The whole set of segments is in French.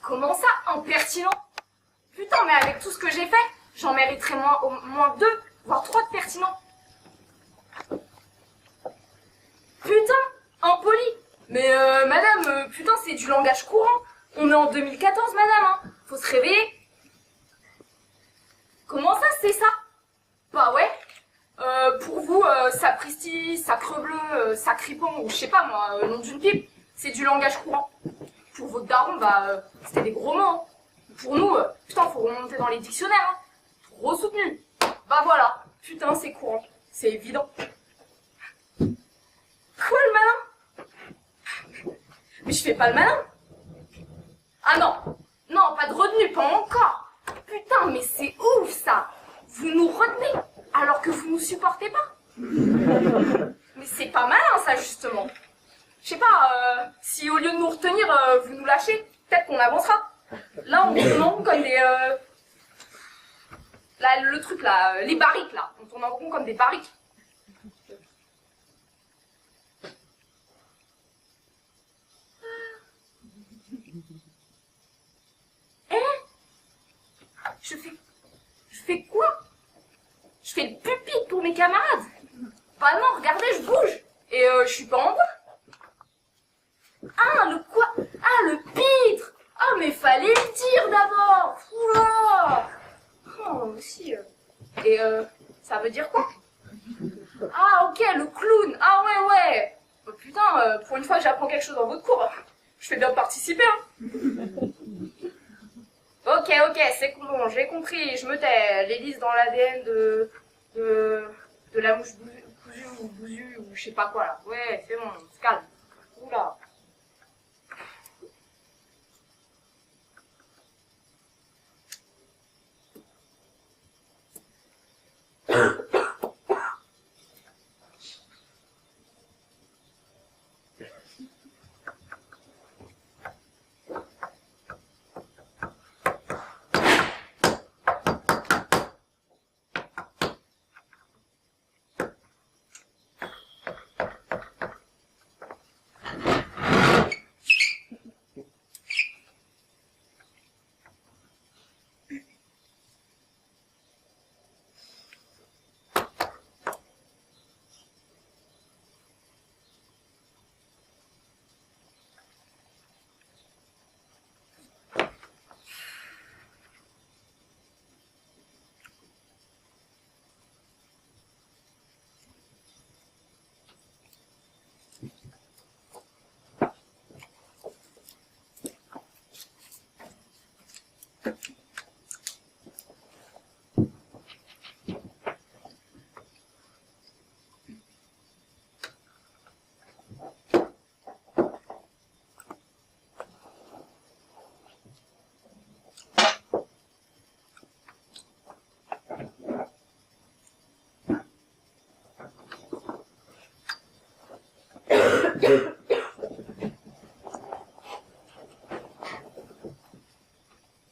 Comment ça, impertinent? Putain, mais avec tout ce que j'ai fait, j'en mériterais au moins 2, voire 3 de pertinents. Putain, impoli. Mais madame, putain, c'est du langage courant. On est en 2014, madame, hein. Faut se réveiller. Comment ça, c'est ça? Bah ouais. Pour vous, sapristi, sacrebleu, sacripant, ou je sais pas moi, nom d'une pipe, c'est du langage courant. Pour votre daron, bah, c'était des gros mots. Hein. Pour nous, putain, faut remonter dans les dictionnaires. Hein. Trop soutenu. Bah voilà, putain, c'est courant. C'est évident. Quoi, le malin? Mais je fais pas le malin. Ah non, non, pas de retenue, pas encore. Putain, mais c'est ouf, ça. Vous nous retenez, alors que vous nous supportez pas. Mais c'est pas malin, ça, justement. Je sais pas, si au lieu de nous retenir, vous nous lâchez, peut-être qu'on avancera. Là, on tourne en rond comme des... Là, le truc, là, les barriques, là. On tourne en rond comme des barriques. Je fais quoi? Je fais le pupitre pour mes camarades. Bah non, regardez, je bouge. Et je suis pas en bas. Ah, le quoi? Ah, le pitre. Ah, mais fallait le dire d'abord. Oula. Oh, aussi. Et ça veut dire quoi? Ah, ok, le clown. Ah, ouais, ouais. Oh, putain, pour une fois que j'apprends quelque chose dans votre cours, je fais bien participer, hein. Ok, c'est bon, j'ai compris, je me tais. L'hélice dans l'ADN de la mouche cousue ou bousue ou je sais pas quoi, là. Ouais, c'est bon, on se calme. Oula.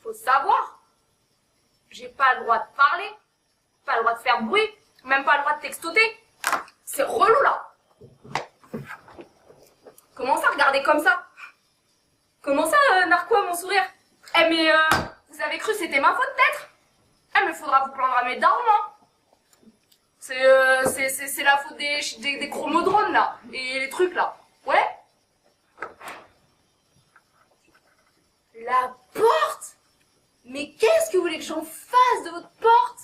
Faut savoir, j'ai pas le droit de parler, pas le droit de faire bruit, même pas le droit de textoter. C'est relou là. Comment ça, regardez comme ça? Comment ça, narquois, mon sourire? Eh mais vous avez cru c'était ma faute peut-être? Eh mais faudra vous plaindre à mes darons, hein. C'est la faute des chromodrones là, et les trucs là. Ouais? La porte? Mais qu'est-ce que vous voulez que j'en fasse de votre porte?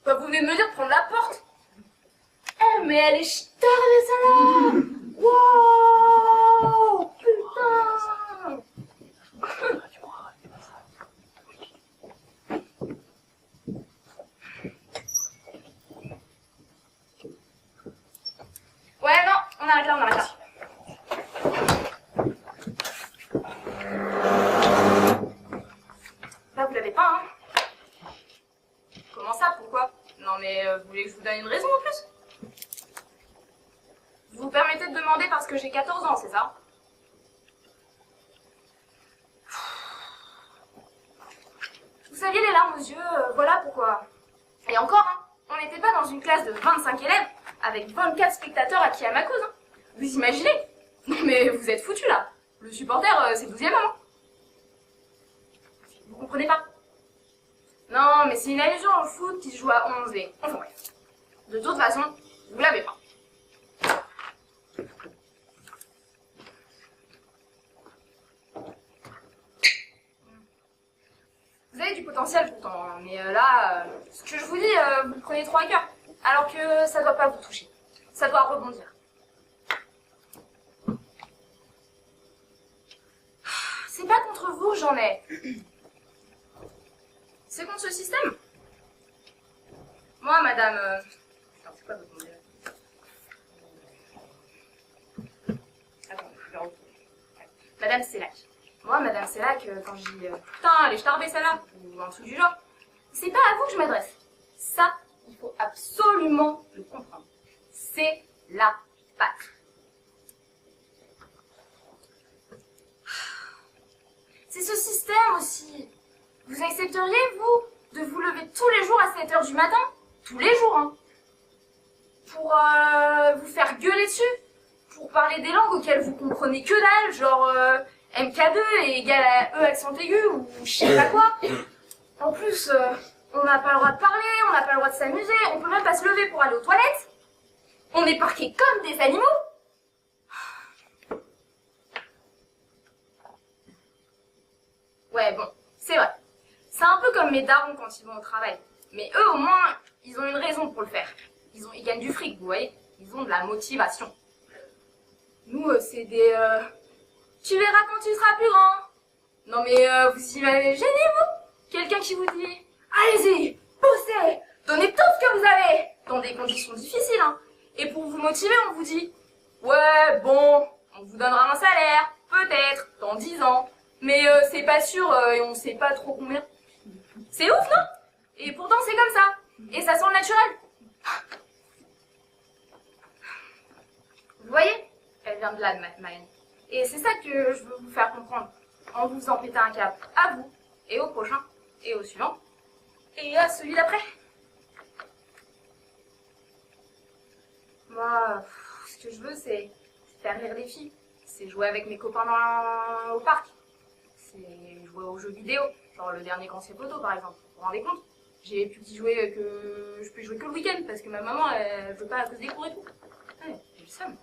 Bah, vous venez de me dire de prendre la porte. Eh, mais elle est starée, celle-là! Wow! Putain! Ouais, non, on arrête là, on arrête là. Là, vous l'avez pas, hein? Comment ça, pourquoi? Non, mais vous voulez que je vous donne une raison en plus? Vous vous permettez de demander parce que j'ai 14 ans, c'est ça? Vous saviez les larmes aux yeux, voilà pourquoi. Et encore, hein, on n'était pas dans une classe de 25 élèves avec 24 spectateurs acquis à ma cause. Hein. Vous imaginez? Non mais vous êtes foutus là. Le supporter, c'est le 12e homme. Hein. Vous comprenez pas? Non, mais c'est une allusion au foot qui se joue à 11 et... Enfin bref. De toute façon, vous l'avez pas. Vous avez du potentiel pourtant, hein, mais là, ce que je vous dis, vous le prenez trop à cœur. Alors que ça doit pas vous toucher. Ça doit rebondir. C'est pas contre vous que j'en ai. C'est contre ce système. Moi, madame... Attends, c'est quoi votre nom déjà? Attends, je vais retrouver. Madame Sellac. Moi, madame Sellac, quand je dis putain, allez, je t'arrête celle-là, ou un truc du genre, c'est pas à vous que je m'adresse. Ça, il faut absolument le comprendre. C'est la patte. C'est ce système aussi. Vous accepteriez, vous, de vous lever tous les jours à 7 h du matin? Tous les jours, hein. Pour vous faire gueuler dessus? Pour parler des langues auxquelles vous comprenez que dalle, genre MK2 est égal à E accent aigu, ou je sais pas quoi. En plus, on n'a pas le droit de parler, on n'a pas le droit de s'amuser, on peut même pas se lever pour aller aux toilettes. On est parqués comme des animaux. Ouais, bon, c'est vrai. C'est un peu comme mes darons quand ils vont au travail. Mais eux, au moins, ils ont une raison pour le faire. Ils gagnent du fric, vous voyez. Ils ont de la motivation. Nous, c'est des... Tu verras quand tu seras plus grand. Non mais vous imaginez, vous? Quelqu'un qui vous dit, allez-y, bossez, donnez tout ce que vous avez, dans des conditions difficiles, hein. Et pour vous motiver, on vous dit, ouais, bon, on vous donnera un salaire, peut-être, dans 10 ans. Mais c'est pas sûr et on sait pas trop combien. C'est ouf, non? Et pourtant, c'est comme ça. Et ça sent le naturel. Vous voyez? Elle vient de là, ma haine. Et c'est ça que je veux vous faire comprendre. En vous faisant péter un câble à vous, et au prochain, et au suivant, et à celui d'après. Moi, ce que je veux, c'est faire rire les filles. C'est jouer avec mes copains au parc. C'est jouer aux jeux vidéo, genre le dernier Grand Theft Auto par exemple. Vous vous rendez compte? J'ai pu y jouer que... Je peux y jouer que le week-end parce que ma maman, elle veut pas à cause des cours et tout. Ouais, j'ai le seum.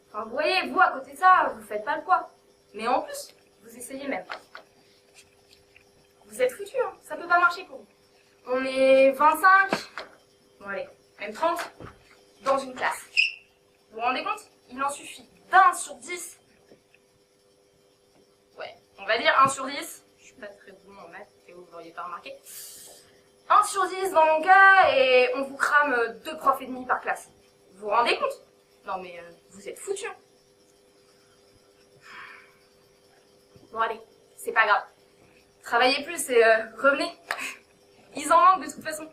Enfin, vous voyez, vous, à côté de ça, vous faites pas le poids. Mais en plus, vous essayez même. Vous êtes foutus, hein. Ça peut pas marcher pour vous. On est 25, bon allez, même 30, dans une classe. Vous vous rendez compte? Il en suffit d'1 sur 10. Ouais, on va dire 1 sur 10. Je suis pas très bon en maths, et vous l'auriez pas remarqué. 1 sur 10 dans mon cas, et on vous crame 2 profs et demi par classe. Vous vous rendez compte? Non mais vous êtes foutus. Bon allez, c'est pas grave. Travaillez plus et revenez. Ils en manquent de toute façon.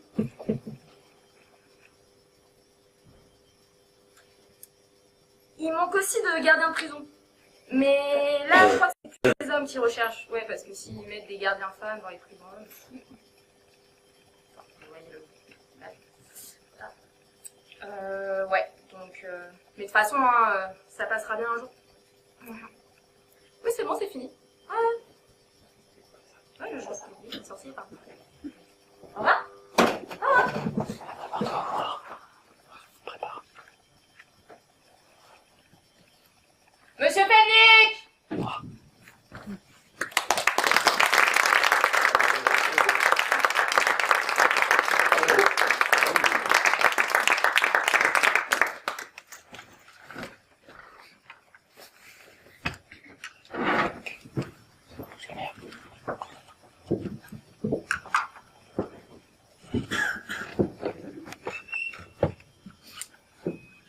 Il manque aussi de gardiens de prison. Mais là, je crois que c'est plus les hommes qui recherchent. Ouais, parce que s'ils mettent des gardiens femmes dans les prisons... Vous voyez le... ouais, donc... Mais de toute façon, hein, ça passera bien un jour. Oui, c'est bon, c'est fini. Ouais, je pense que le sorcier est parti. Au revoir. Au revoir. Monsieur Panique!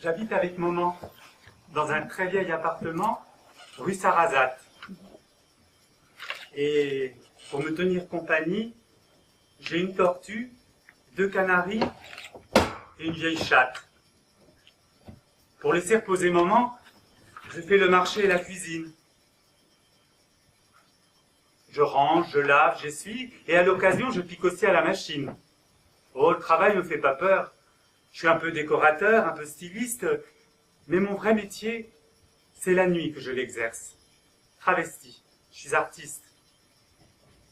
J'habite avec maman dans un très vieil appartement, rue Sarrazate. Et pour me tenir compagnie, j'ai une tortue, 2 canaris et et une vieille chatte. Pour laisser reposer maman, je fais le marché et la cuisine. Je range, je lave, j'essuie, et à l'occasion, je pique aussi à la machine. Oh, le travail me fait pas peur. Je suis un peu décorateur, un peu styliste, mais mon vrai métier, c'est la nuit que je l'exerce. Travesti, je suis artiste.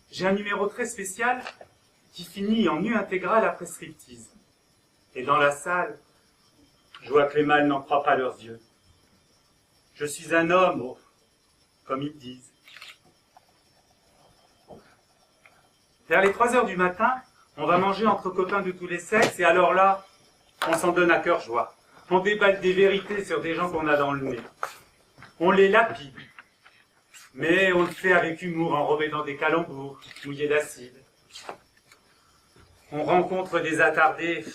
J'ai un numéro très spécial qui finit en nu intégral après striptease. Et dans la salle, je vois que les mâles n'en croient pas leurs yeux. Je suis un homme, oh, comme ils disent. Vers les 3 heures du matin, on va manger entre copains de tous les sexes, et alors là, on s'en donne à cœur joie. On déballe des vérités sur des gens qu'on a dans le nez. On les lapide. Mais on le fait avec humour, enrobé dans des calembours, mouillés d'acide. On rencontre des attardés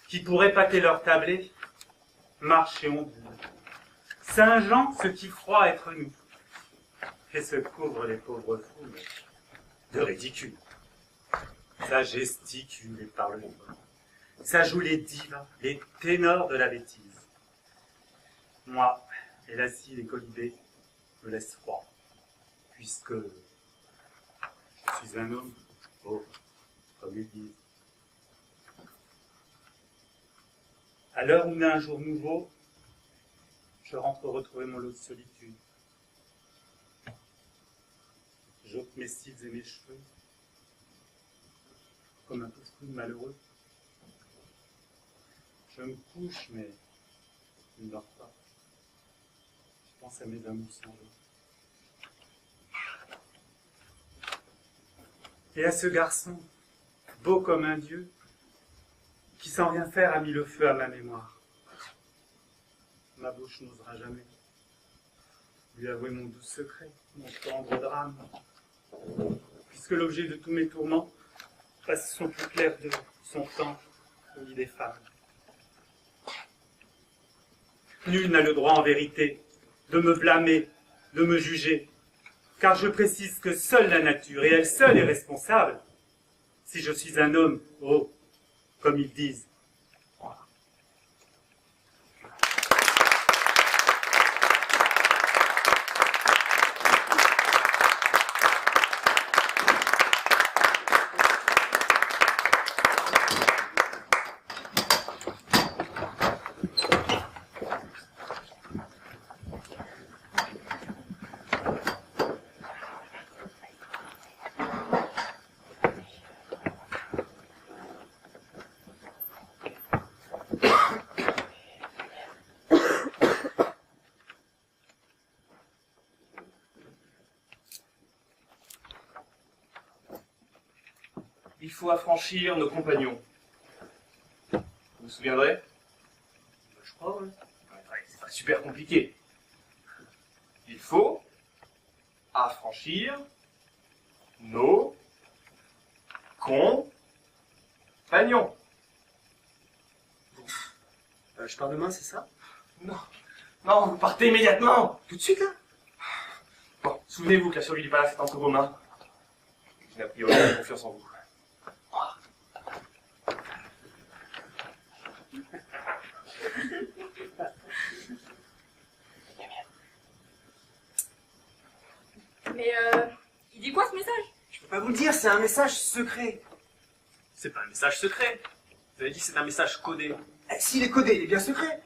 qui pourraient pâter leur tablé, marche et ondule. Saint-Jean ce qui croit être nous, et se couvre les pauvres foules de ridicule. Ça gesticule et parle libre. Ça joue les divas, les ténors de la bêtise. Moi, et la scie des colibés, me laisse froid, puisque je suis un homme, oh, comme ils disent. À l'heure où naît un jour nouveau, je rentre retrouver mon lot de solitude. J'ôte mes cils et mes cheveux, comme un pauvre malheureux. Je me couche, mais je ne dors pas. Je pense à mes amours sans eux. Et à ce garçon, beau comme un dieu, qui sans rien faire a mis le feu à ma mémoire. Ma bouche n'osera jamais lui avouer mon doux secret, mon tendre drame, puisque l'objet de tous mes tourments passe son plus clair de son temps au lit des femmes. Nul n'a le droit en vérité de me blâmer, de me juger, car je précise que seule la nature, et elle seule est responsable, si je suis un homme, oh, comme ils disent. Il faut affranchir nos compagnons. Vous vous souviendrez? Je crois, oui. C'est pas super compliqué. Il faut affranchir nos compagnons. Je pars demain, c'est ça? Non, non, vous partez immédiatement. Tout de suite, là? Bon, souvenez-vous que la survie du palace est entre vos mains. Je n'ai a priori pas confiance en vous. Mais il dit quoi ce message? Je peux pas vous le dire, c'est un message secret. C'est pas un message secret. Vous avez dit que c'est un message codé. Eh, s'il est codé, il est bien secret.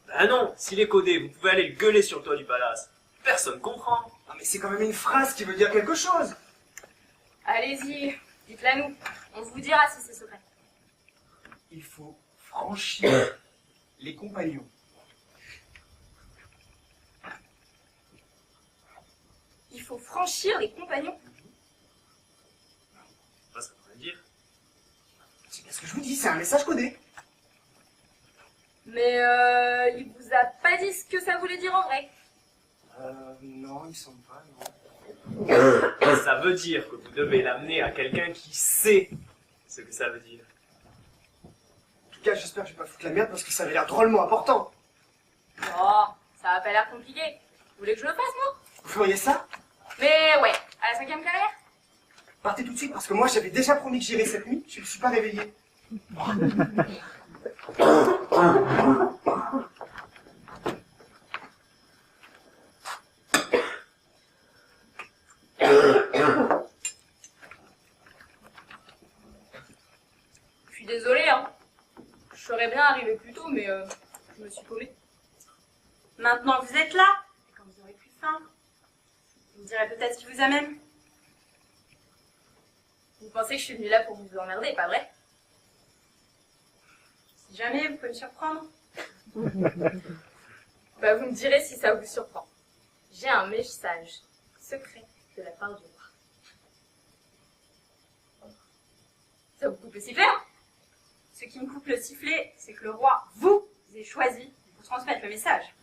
Ben non, s'il est codé, vous pouvez aller le gueuler sur le toit du palace. Personne comprend. Ah, mais c'est quand même une phrase qui veut dire quelque chose. Allez-y, dites-la nous. On vous dira si c'est secret. Il faut franchir les compagnons. Il faut franchir les compagnons. Pas ça veut dire. C'est bien ce que je vous dis, c'est un message codé. Mais il vous a pas dit ce que ça voulait dire en vrai. Non, il semble pas, non. Ça veut dire que vous devez l'amener à quelqu'un qui sait ce que ça veut dire. En tout cas, j'espère que je vais pas foutre la merde parce que ça avait l'air drôlement important. Oh, ça a pas l'air compliqué. Vous voulez que je le fasse, moi? Vous feriez ça? Mais ouais, à la 5e carrière. Partez tout de suite parce que moi j'avais déjà promis que j'irais cette nuit, je ne me suis pas réveillé. Je suis désolée, hein. Je serais bien arrivée plus tôt, mais je me suis paumée. Maintenant que vous êtes là, et quand vous aurez plus faim, vous me direz peut-être ce qui vous amène. Vous pensez que je suis venue là pour vous emmerder, pas vrai? Si jamais, vous pouvez me surprendre. Bah, vous me direz si ça vous surprend. J'ai un message secret de la part du roi. Ça vous coupe le sifflet, hein? Ce qui me coupe le sifflet, c'est que le roi vous ait choisi pour transmettre le message.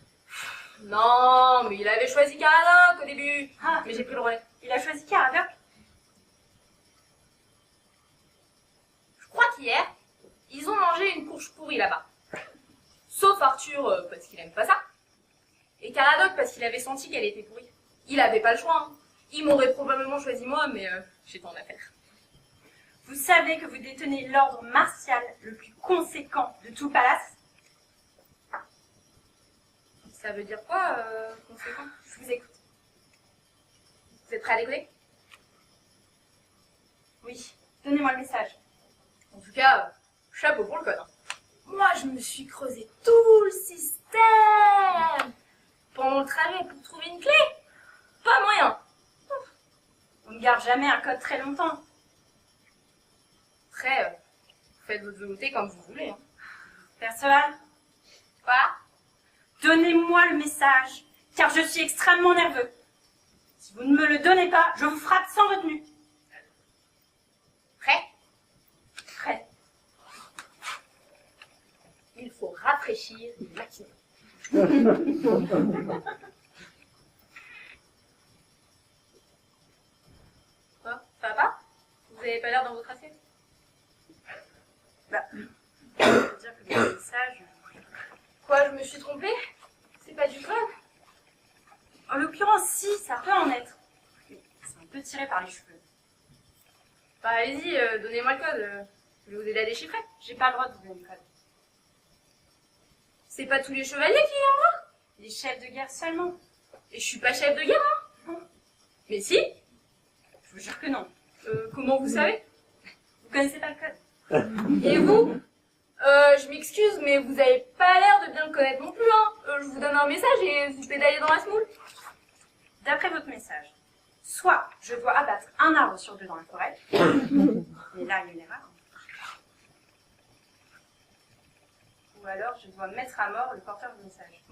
Non, mais il avait choisi Caradoc au début. Ah, Mais j'ai pris le relais. il a choisi Caradoc. Je crois qu'hier, ils ont mangé une courge pourrie là-bas. Sauf Arthur, parce qu'il aime pas ça. Et Caradoc, parce qu'il avait senti qu'elle était pourrie. Il avait pas le choix, hein. Il m'aurait probablement choisi moi, mais j'ai tant d'affaires. Vous savez que vous détenez l'ordre martial le plus conséquent de tout le palace? Ça veut dire quoi, conséquent? Je vous écoute. Vous êtes prêts à l'écouter? Oui, donnez-moi le message. En tout cas, chapeau pour le code. Hein. Moi, je me suis creusé tout le système pendant le trajet pour trouver une clé. Pas moyen. On ne garde jamais un code très longtemps. Après, vous faites votre velouté comme vous voulez. Hein. Perceval, Quoi? donnez-moi le message, car je suis extrêmement nerveux. Si vous ne me le donnez pas, je vous frappe sans retenue. Prêt? Prêt. Il faut rafraîchir les maquinements. Quoi? Ça va pas? Vous avez pas l'air dans votre assiette? Je veux dire que le message... Quoi, je me suis trompée? C'est pas du code? En l'occurrence, si, ça peut en être. Mais c'est un peu tiré par les cheveux. Bah allez-y, donnez-moi le code. Je vais vous aider à déchiffrer. J'ai pas le droit de vous donner le code. C'est pas tous les chevaliers qui l'ont. Les chefs de guerre seulement. Et je suis pas chef de guerre, hein? Non. Mais si? Je vous jure que non. Comment vous savez? Vous connaissez pas le code. Et vous? Je m'excuse, mais vous avez pas l'air de bien le connaître non plus, hein. Je vous donne un message et vous pédalez dans la semoule. D'après votre message, soit je dois abattre un arbre sur deux dans la forêt, et là il y a une erreur, ou alors je dois mettre à mort le porteur du message.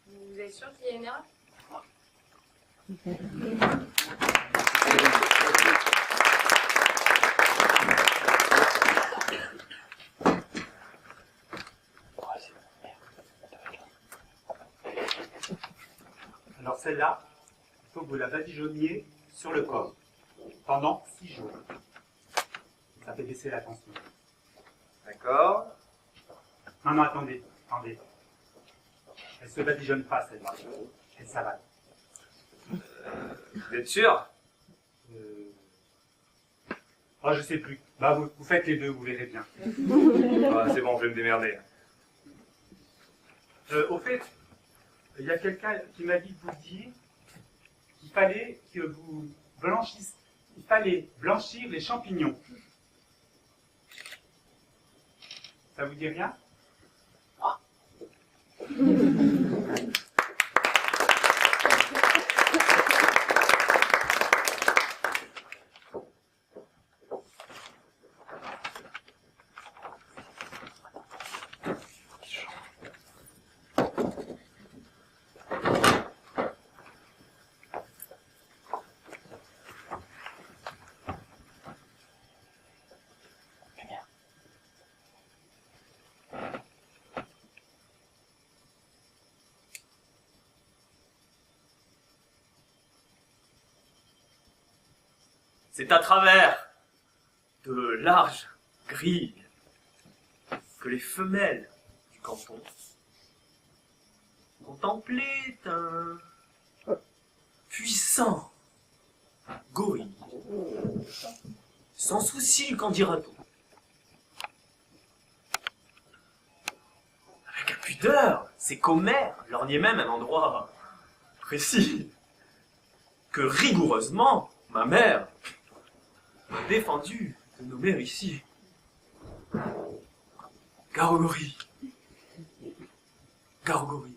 Vous êtes sûr qu'il y a une erreur? Alors celle-là, il faut que vous la badigeonniez sur le corps pendant 6 jours. Ça fait baisser la tension. D'accord. Non, attendez. Elle se badigeonne pas celle-là. Elle s'avale. Vous êtes sûr? Oh, je sais plus. Bah, vous faites les deux, vous verrez bien. Ah, c'est bon, je vais me démerder. Au fait, il y a quelqu'un qui m'a dit de vous dire qu'il fallait que vous blanchissiez. Il fallait blanchir les champignons. Ça vous dit rien? C'est à travers de larges grilles que les femelles du canton contemplaient un puissant gorille Sans souci, qu'en dira-t-on? Avec impudeur, c'est qu'Homère lorgnait même un endroit précis, que rigoureusement, ma mère m'a défendu de nommer ici. Garogori. Garogori.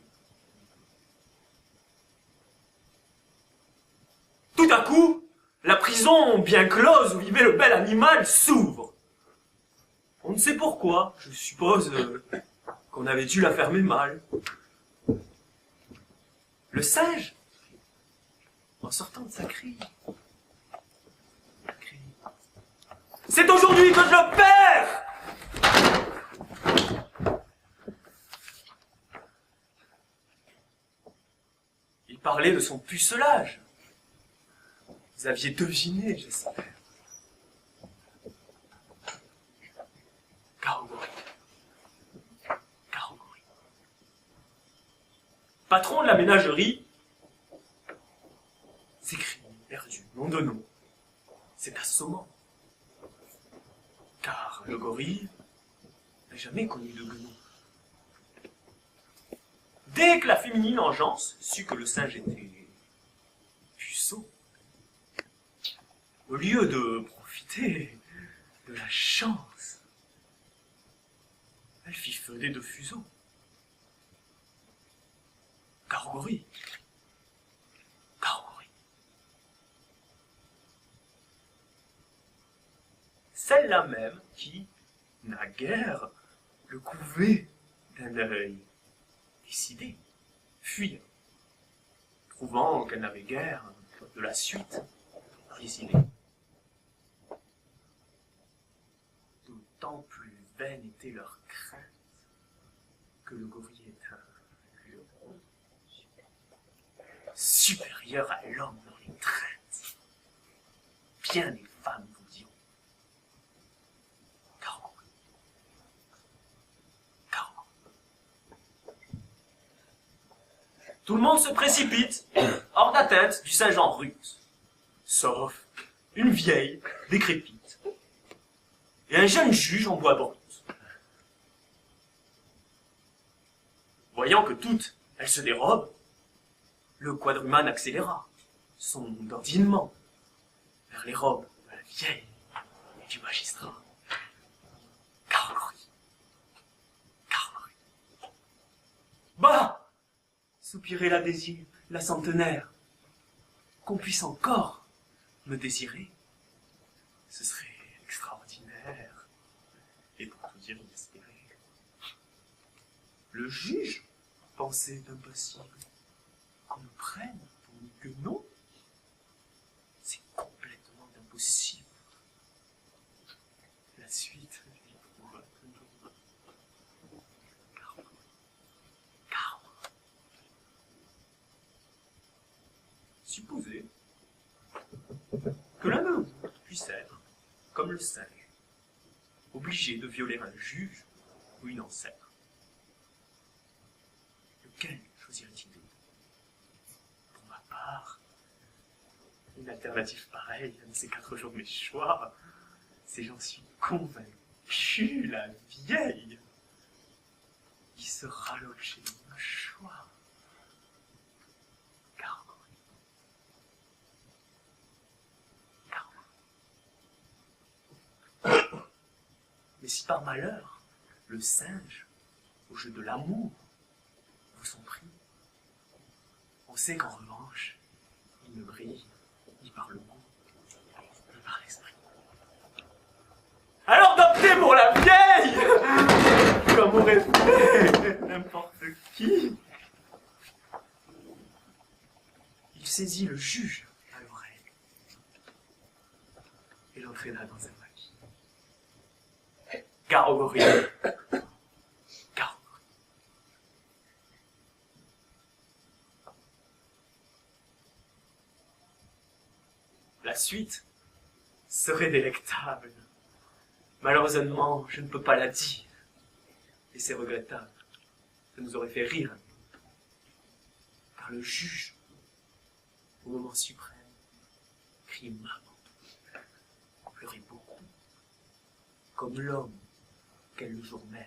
Tout à coup, la prison bien close où vivait le bel animal s'ouvre. On ne sait pourquoi, je suppose qu'on avait dû la fermer mal. Le singe, en sortant de sa crie, crie, « C'est aujourd'hui que je le perds !» Il parlait de son pucelage. Vous aviez deviné, j'espère. Garogori. Garogori. Patron de la ménagerie, s'écrie, perdu, nom de nom. C'est assommant. Car le gorille n'a jamais connu de guenon. Dès que la féminine engeance sut que le singe était puceau, au lieu de profiter de la chance, elle fit feu des deux fuseaux. Garogori. Garogori. Celle-là même qui, naguère, le couvait d'un œil décidé, fuir, trouvant qu'elle n'avait guère de la suite décidée. D'autant plus vaine était leur crainte que le gorille est un lion supérieur à l'homme dans les traites. Bien des femmes vous diront. Garogori. Garogori. Tout le monde se précipite hors d'atteinte du singe en ruse, sauf une vieille décrépite et un jeune juge en bois brut. Voyant que toutes, elles se dérobent, le quadrumane accéléra son dandinement vers les robes de la vieille et du magistrat. Garogori. Garogori. Bah! Soupirait la centenaire. Qu'on puisse encore me désirer, ce serait extraordinaire et pour tout dire inespéré. Le juge pensait impossible qu'on nous prenne pour nous que non. C'est complètement impossible. La suite éprouva toujours. Car supposez que l'un de nous puisse être, comme le singe, obligé de violer un juge ou une ancêtre. Lequel choisirait-il? Pour ma part, une alternative pareille à ces 4 jours de mes choix, c'est, j'en suis convaincu, la vieille qui se rallogeait un choix. Mais si par malheur, le singe, au jeu de l'amour, vous sont pris, on sait qu'en revanche, il ne brille ni par le goût, ni par l'esprit. Alors d'opter pour la vieille, comme aurait fait n'importe qui. Il saisit le juge à l'oreille et l'entraîna dans un maquis. Garogori. Garogori. La suite serait délectable. Malheureusement, je ne peux pas la dire. Et c'est regrettable. Ça nous aurait fait rire. Car le juge, au moment suprême, crie maman. On pleurait beaucoup. comme l'homme qu'elle le jour même,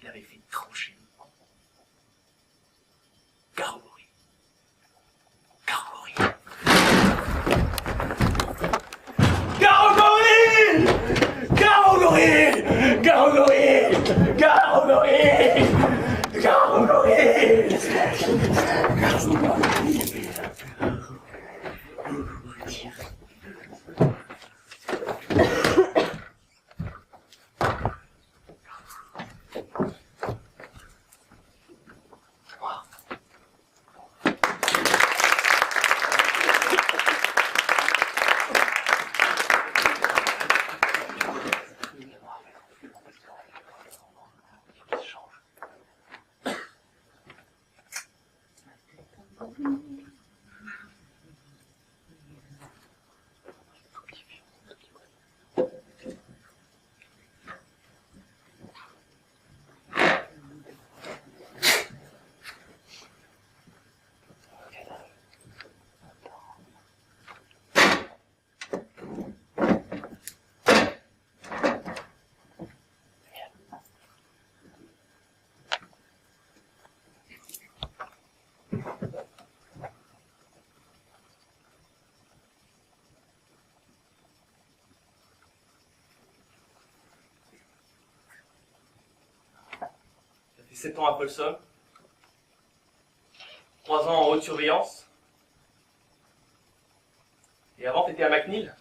il avait fait trancher le cou. Gargori. Gargori. Gargori. Gargori. Gargori. Gargori. Gargori. Ça fait 7 ans à Folsom, 3 ans en haute surveillance. Et avant, t'étais à McNeil.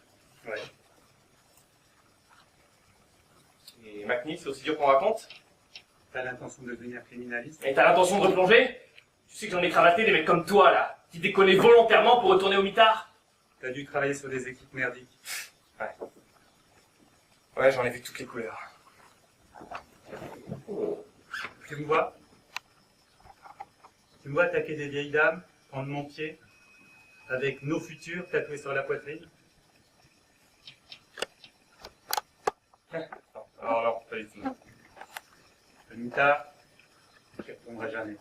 Ouais. Et McNeil, c'est aussi dur qu'on raconte. T'as l'intention de devenir criminaliste? Et t'as l'intention de replonger? Tu sais que j'en ai cravaté des mecs comme toi, là, qui déconnaient volontairement pour retourner au mitard. T'as dû travailler sur des équipes merdiques. Ouais, j'en ai vu toutes les couleurs. Tu me vois? Tu me vois attaquer des vieilles dames, prendre mon pied, avec nos futurs tatoués sur la poitrine? Alors non, pas du tout. Le mitard, j'y retournerai jamais.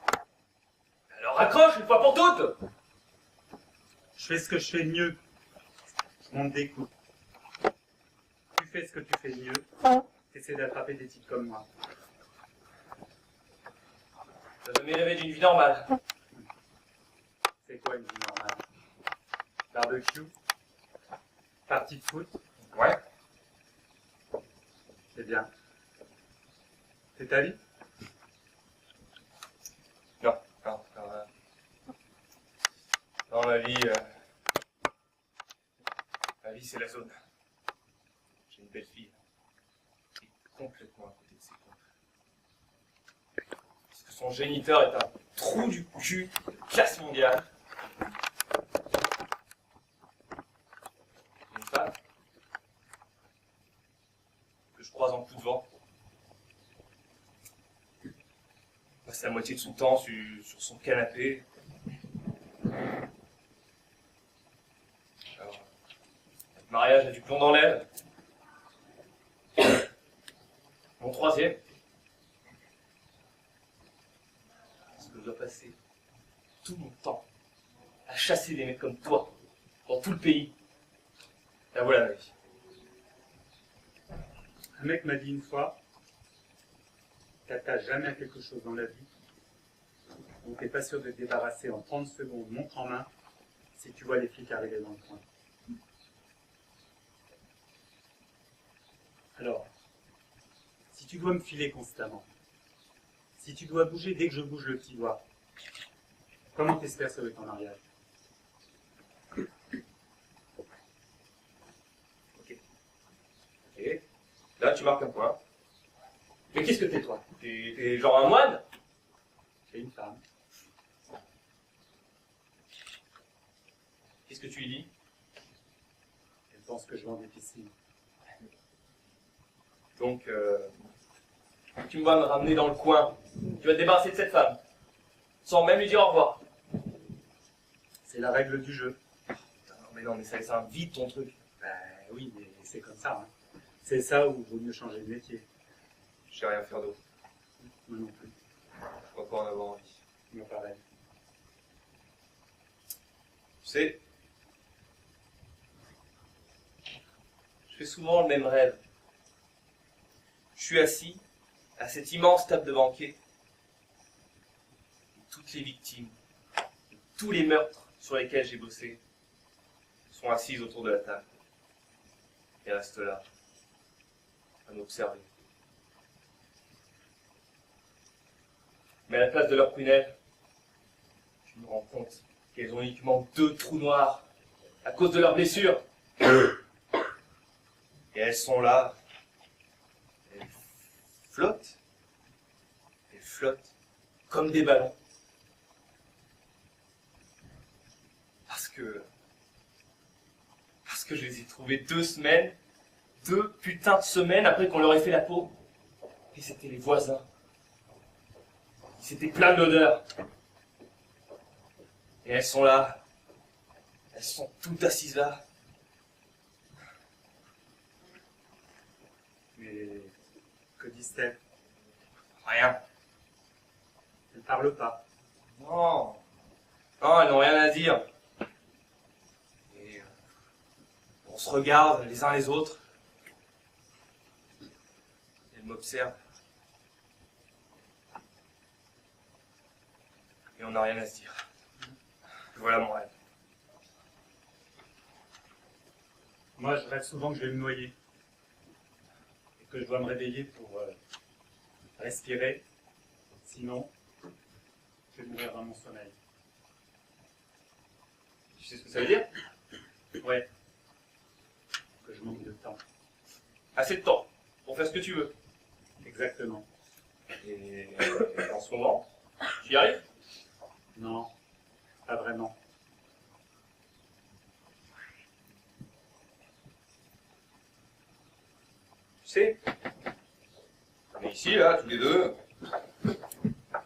Alors raccroche une fois pour toutes! Je fais ce que je fais de mieux. Je monte des coups. Tu fais ce que tu fais de mieux. T'essaies d'attraper des types comme moi. T'as jamais rêvé d'une vie normale. C'est quoi une vie normale? Barbecue? Partie de foot? Ouais. C'est bien. C'est ta vie? Non, non, non. Non, ma vie, c'est la zone. J'ai une belle fille. Qui est complètement à côté de ses pompes. Parce que son géniteur est un trou du cul de classe mondiale. Une femme que je croise en coup de vent. Passe la moitié de son temps sur son canapé. Alors, le mariage a du plomb dans l'aile. Mon troisième. Parce que je dois passer tout mon temps à chasser des mecs comme toi dans tout le pays. La voilà ma vie. Un mec m'a dit une fois, t'attaches jamais à quelque chose dans la vie, donc t'es pas sûr de te débarrasser en 30 secondes, montre en main, si tu vois les flics arriver dans le coin. Alors, si tu dois me filer constamment, si tu dois bouger dès que je bouge le petit doigt, comment t'espères sauver ton mariage? Ok. Là, tu marques un point. Mais qu'est-ce que t'es, toi? T'es genre un moine? J'ai une femme. Qu'est-ce que tu lui dis? Elle pense que je vends des piscines. Donc, tu vas me ramener dans le coin. Tu vas te débarrasser de cette femme. Sans même lui dire au revoir. C'est la règle du jeu. Putain, non, mais ça vite ton truc. Ben oui, mais c'est comme ça. Hein. C'est ça où il vaut mieux changer de métier. Je sais rien faire d'autre. Moi non plus. Je crois pas en avoir envie. Moi pareil. Tu sais, je fais souvent le même rêve. Je suis assis à cette immense table de banquet. Toutes les victimes, tous les meurtres sur lesquels j'ai bossé sont assises autour de la table. Et restent là, à m'observer. Mais à la place de leurs prunelles, je me rends compte qu'elles ont uniquement 2 trous noirs à cause de leurs blessures. Et elles sont là. Elles flottent. Elles flottent comme des ballons. Parce que je les ai trouvées 2 semaines, 2 putains de semaines après qu'on leur ait fait la peau. Et c'était les voisins. Ils étaient pleins d'odeur. Et elles sont là. Elles sont toutes assises là. Mais que disent-elles? Rien. Elles ne parlent pas. Non. Non, elles n'ont rien à dire. Et on se regarde les uns les autres. Elles m'observent. Et on n'a rien à se dire. Voilà mon rêve. Moi, je rêve souvent que je vais me noyer. Et que je dois me réveiller pour respirer. Sinon, je vais mourir dans mon sommeil. Tu sais ce que ça veut dire? Ouais. Que je manque de temps. Assez de temps pour faire ce que tu veux. Exactement. Et en ce moment, tu y arrives? Non, pas vraiment. Tu sais, on est ici, là, tous les deux.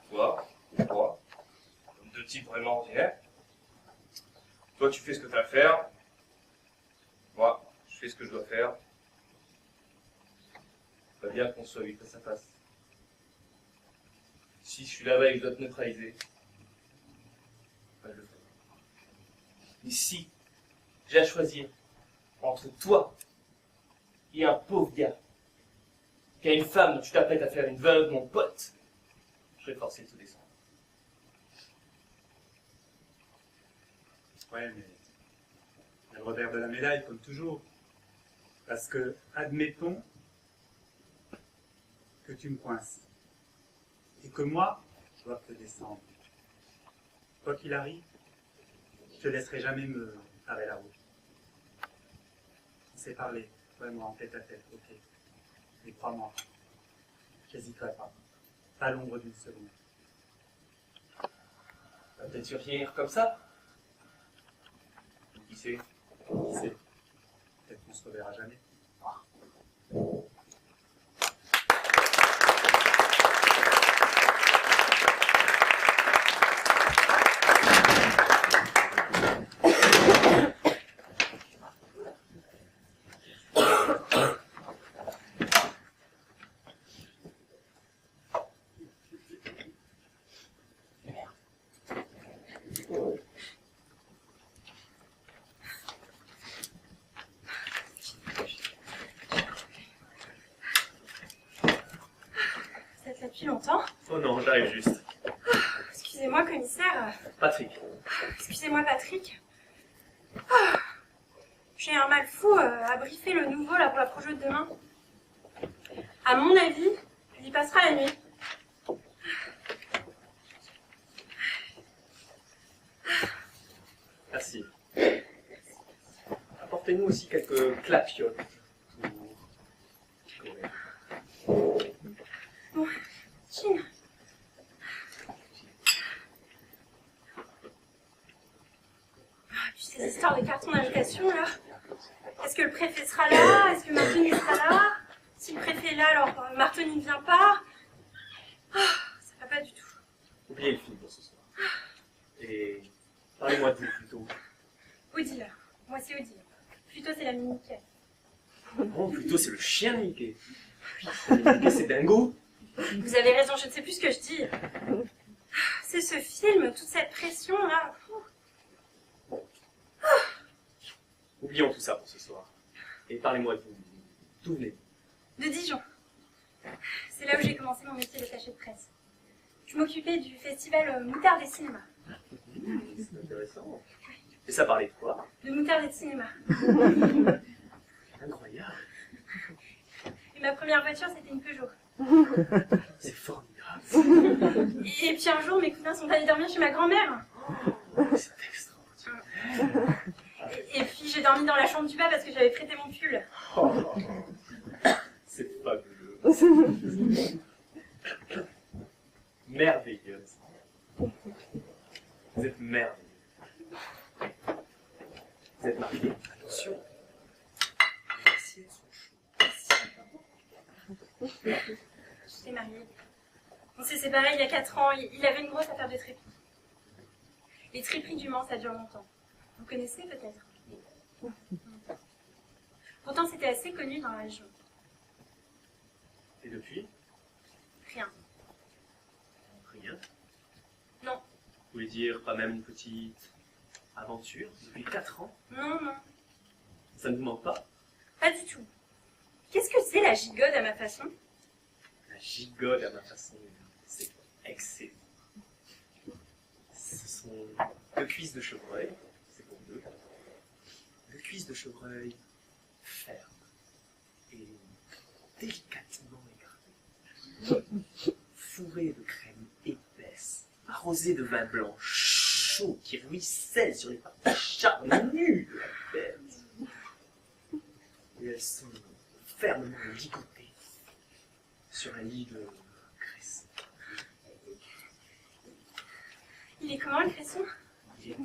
Toi, comme 2 types vraiment ordinaires. Toi, tu fais ce que tu as à faire. Moi, je fais ce que je dois faire. Pas bien qu'on soit 8 face à face. Si je suis là-bas et que je dois te neutraliser, je le ferai. Mais si j'ai à choisir entre toi et un pauvre gars qui a une femme dont tu t'apprêtes à faire une veuve, mon pote, je serai forcé de te descendre. Ouais, mais il y a le revers de la médaille, comme toujours. Parce que, admettons que tu me coinces. Et que moi, je dois te descendre. Quoi qu'il arrive, je te laisserai jamais me parer la route. On s'est parlé, toi et moi, en tête à tête, ok. Mais crois-moi, j'hésiterai pas. Pas l'ombre d'une seconde. Tu vas peut-être surgir comme ça. Qui sait? Qui sait? Peut-être qu'on se reverra jamais. Vous êtes là depuis longtemps? Oh non, j'arrive juste. Excusez-moi, commissaire. Patrick. Excusez-moi, Patrick. J'ai un mal fou à briefer le nouveau là pour la projo de demain. À mon avis, il y passera la nuit. Merci. Apportez-nous aussi quelques clapiotes. Bon, Chine. Puis ces histoires de cartons d'invitation là. Est-ce que le préfet sera là? Est-ce que Martoni sera là? Si le préfet est là, alors Martoni ne vient pas. Ça va pas du tout. Oubliez le film pour ce soir. Et parlez-moi de vous plutôt. Odile. Moi c'est Odile. Plutôt c'est la Mickey. Non, plutôt c'est le chien de Mickey. Mickey, c'est dingo. Vous avez raison, je ne sais plus ce que je dis. C'est ce film, toute cette pression là. Oublions tout ça pour ce soir. Et parlez-moi de vous. D'où venez-vous? De Dijon. là où j'ai commencé mon métier d'attaché de presse. Je m'occupais du festival Moutarde et Cinéma. C'est intéressant. Et ça parlait de quoi? De Moutarde et de Cinéma. Incroyable. Et ma première voiture, c'était une Peugeot. C'est formidable. Et puis un jour, mes cousins sont allés dormir chez ma grand-mère. C'est extraordinaire. Et puis j'ai dormi dans la chambre du bas parce que j'avais prêté mon pull. Oh, c'est fabuleux. Merveilleuse. Vous êtes merveilleux. Vous êtes marié? Attention. Les assiettes sont chaudes. J'étais mariée. On s'est séparés il y a 4 ans. Il avait une grosse affaire de trépied. Les triperies du Mans, ça dure longtemps. Vous connaissez peut-être? Pourtant, c'était assez connu dans la région. Et depuis? Rien. Rien. Non. Vous voulez dire pas même une petite aventure depuis 4 ans? Non, non. Ça ne vous manque pas? Pas du tout. Qu'est-ce que c'est la gigode à ma façon? La gigole à ma façon. C'est excellent. Ce sont 2 cuisses de chevreuil. C'est pour 2. 2 cuisses de chevreuil fermes et délicatement écartées. Fourrées de crème épaisse, arrosées de vin blanc chaud qui ruisselle sur les parties charnues de la bête. Et elles sont fermement ligotées sur un lit de cresson. Il est comment le cresson? Il est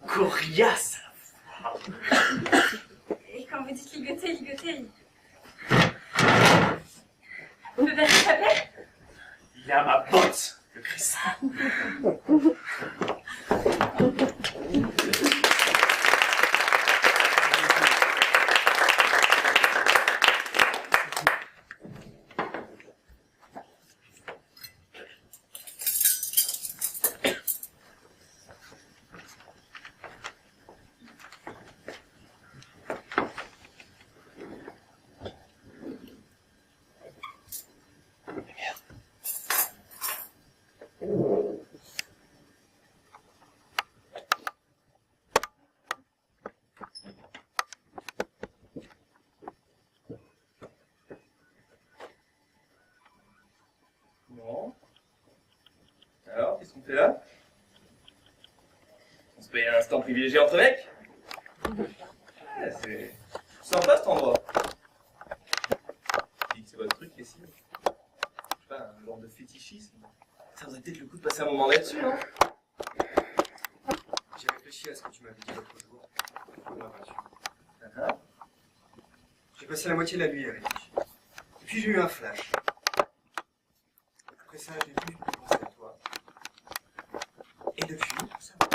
coriace à la fois. Et quand vous dites ligoter, il peut pas s'échapper? Il est à ma botte, le cresson. Bon. Alors, qu'est-ce qu'on fait là? On se paye un instant privilégié entre mecs? Ouais, c'est sympa cet endroit. Tu dis que c'est votre truc, les signes. Je sais pas, un genre de fétichisme. Ça vaudrait peut-être le coup de passer un moment là-dessus, non? J'ai réfléchi à ce que tu m'avais dit l'autre jour. Pour ma voiture. Ah, J'ai passé la moitié de la nuit avec. Et puis j'ai eu un flash. Après ça, j'ai plus pensé à toi. Et depuis, ça va.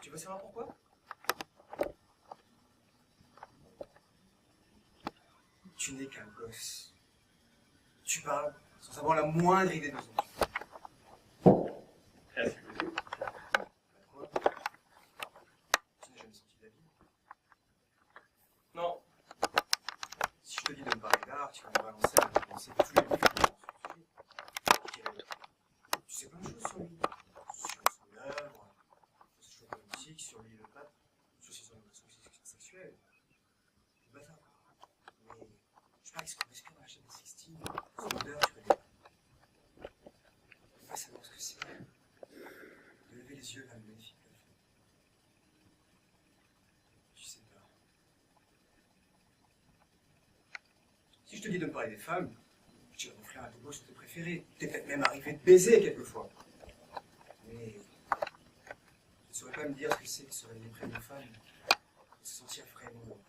Tu veux savoir pourquoi? Tu n'es qu'un gosse. Tu parles sans avoir la moindre idée de son. merci beaucoup. Quoi? Tu n'as jamais senti de la vie? Non. Si je te dis de me parler d'art, tu vas me balancer à penser tous les livres sur le sujet. Tu sais plein de choses sur lui. Sur son œuvre, sur ses choix politiques, sur lui le pape, sur ses orientations sexuelles. C'est bâtard. Mais je parle de ce qu'on respire dans la chaîne de Sixtine. Son odeur, tu connais pas. Tu vas savoir ce que c'est. De lever les yeux vers une magnifique belle femme. Tu sais pas. Si je te dis de me parler des femmes, je dirais mon frère à tes beaux sur tes préférés. T'es peut-être même arrivé de baiser quelquefois. Mais tu ne saurais pas me dire ce que c'est que se réveiller près d'une femme et se sentir vraiment heureux.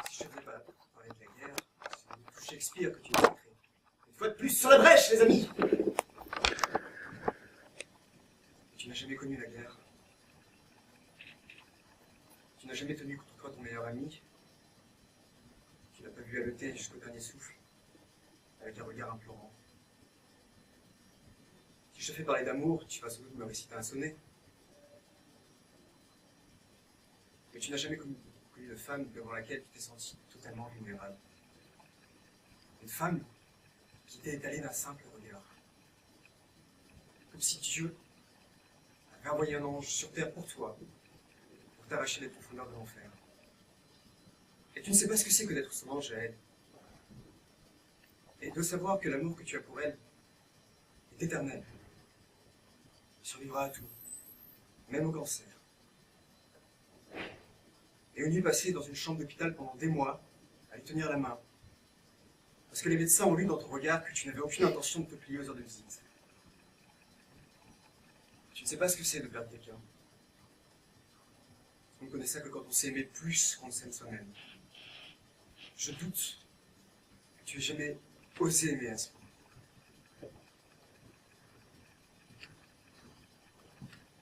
Si je te faisais pas parler de la guerre, c'est tout Shakespeare que tu as écrit. Une fois de plus sur la brèche, les amis! Tu n'as jamais connu la guerre. Tu n'as jamais tenu contre toi ton meilleur ami. Tu n'as pas vu haleter jusqu'au dernier souffle, avec un regard implorant. Si je te fais parler d'amour, tu vas sans doute me réciter un sonnet. Mais tu n'as jamais connu connu une femme devant laquelle tu t'es senti totalement vulnérable. Une femme qui t'est étalée d'un simple regard. Comme si Dieu avait envoyé un ange sur terre pour toi, pour t'arracher les profondeurs de l'enfer. Et tu ne sais pas ce que c'est que d'être son ange à elle. Et de savoir que l'amour que tu as pour elle est éternel. Il survivra à tout, même au cancer. Et une nuit passée dans une chambre d'hôpital pendant des mois, à lui tenir la main. Parce que les médecins ont lu dans ton regard que tu n'avais aucune intention de te plier aux heures de visite. Tu ne sais pas ce que c'est de perdre quelqu'un. On ne connaît ça que quand on s'est aimé plus qu'on ne s'aime soi-même. Je doute que tu aies jamais osé aimer à ce point.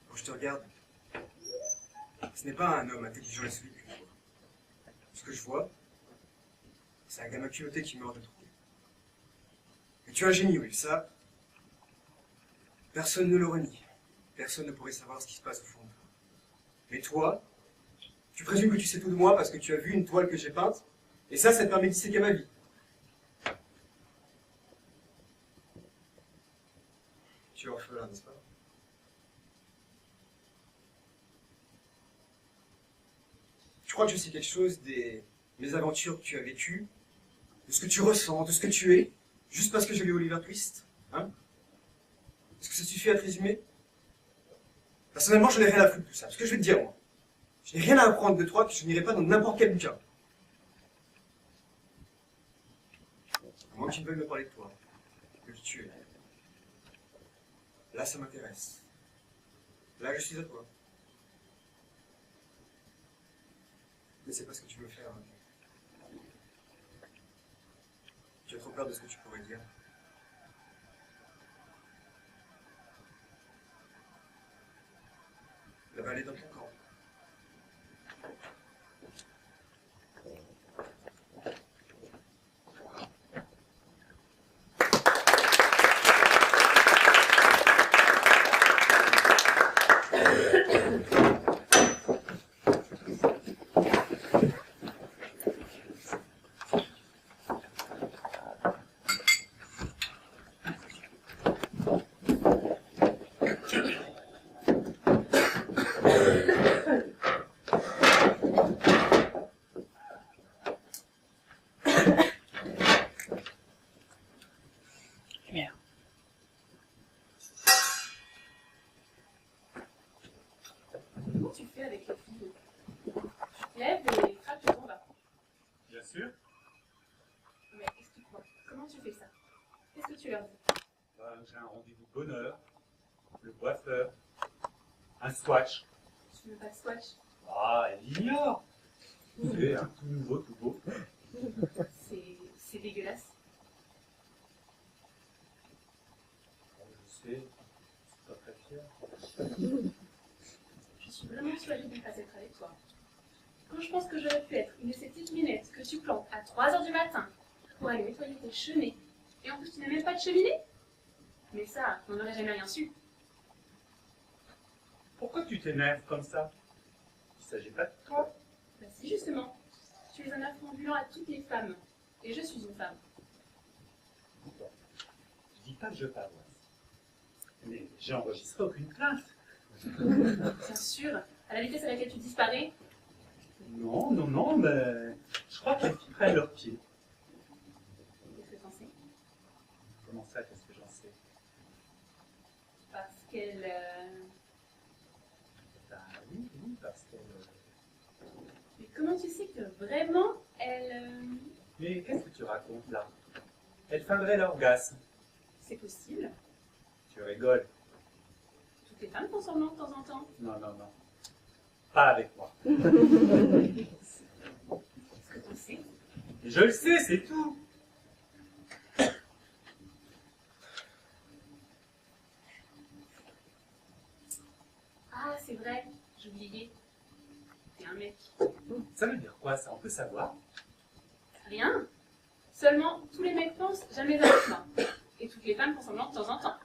Quand je te regarde, ce n'est pas un homme intelligent et solide que je vois. Ce que je vois, c'est un gamin culotté qui meurt de trouille. Et tu es un génie, oui, ça, personne ne le renie. Personne ne pourrait savoir ce qui se passe au fond de toi. Mais toi, tu présumes que tu sais tout de moi parce que tu as vu une toile que j'ai peinte, et ça te permet de disséquer ma vie. Tu es orphelin, n'est-ce pas? Je crois que je sais quelque chose des mésaventures que tu as vécues, de ce que tu ressens, de ce que tu es, juste parce que je lis Oliver Twist, hein? Est-ce que ça suffit à te résumer? Personnellement, je n'ai rien à foutre de tout ça. Ce que je vais te dire, moi, je n'ai rien à apprendre de toi que je n'irai pas dans n'importe quel bouquin. À moins que tu ne veuilles me parler de toi, de qui tu es. Là, ça m'intéresse. Là, je suis à toi. Mais c'est pas ce que tu veux faire. Hein. Tu as trop peur de ce que tu pourrais dire. La balle est dans ton camp. Comment tu fais avec les filles? Tu te lèves et frappe, tu t'en vas. Bien sûr. Mais explique-moi, comment tu fais ça? Qu'est-ce que tu leur dis? J'ai un rendez-vous de bonne heure, le coiffeur, un swatch. Tu veux pas de swatch? Ah, elle ignore. C'est un tout nouveau, tout beau. C'est dégueulasse. Je sais, je suis pas très fier. Je suis vraiment soulagée de ne pas être avec toi. Quand je pense que j'aurais pu être une de ces petites minettes que tu plantes à 3h du matin pour aller nettoyer tes chenets, et en plus tu n'as même pas de cheminée? Mais ça, on n'aurait jamais rien su. Pourquoi tu t'énerves comme ça? Il ne s'agit pas de toi. Bah si, justement. Tu es un affront ambulant à toutes les femmes. Et je suis une femme. Bon, je dis pas que je pavoise. Mais j'ai enregistré aucune plainte. Bien sûr, à la vitesse à laquelle tu disparais. Non, mais je crois que les filles prennent leurs pieds. Qu'est-ce que t'en sais? Comment ça, qu'est-ce que j'en sais? Parce qu'elle... Bah oui, parce qu'elle... Mais comment tu sais que vraiment, elle... Mais qu'est-ce que tu racontes là? Elle feindrait l'orgasme. C'est possible. Tu rigoles. Toutes les femmes font semblant de temps en temps. Non. Pas avec moi. Qu'est-ce que t'en sais? Je le sais, c'est tout. Ah, c'est vrai, j'oubliais. T'es un mec. Ça veut dire quoi ça? On peut savoir? Rien. Seulement, tous les mecs pensent jamais avec moi. Et toutes les femmes font semblant de temps en temps.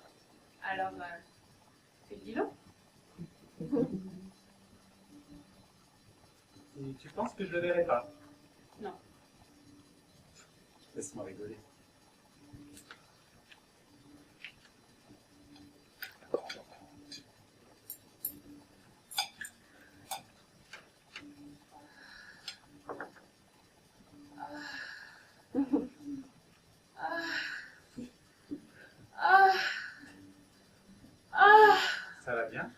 Alors, fais le bilan. Et tu penses que je le verrai pas? Non. Laisse-moi rigoler. Ça va bien?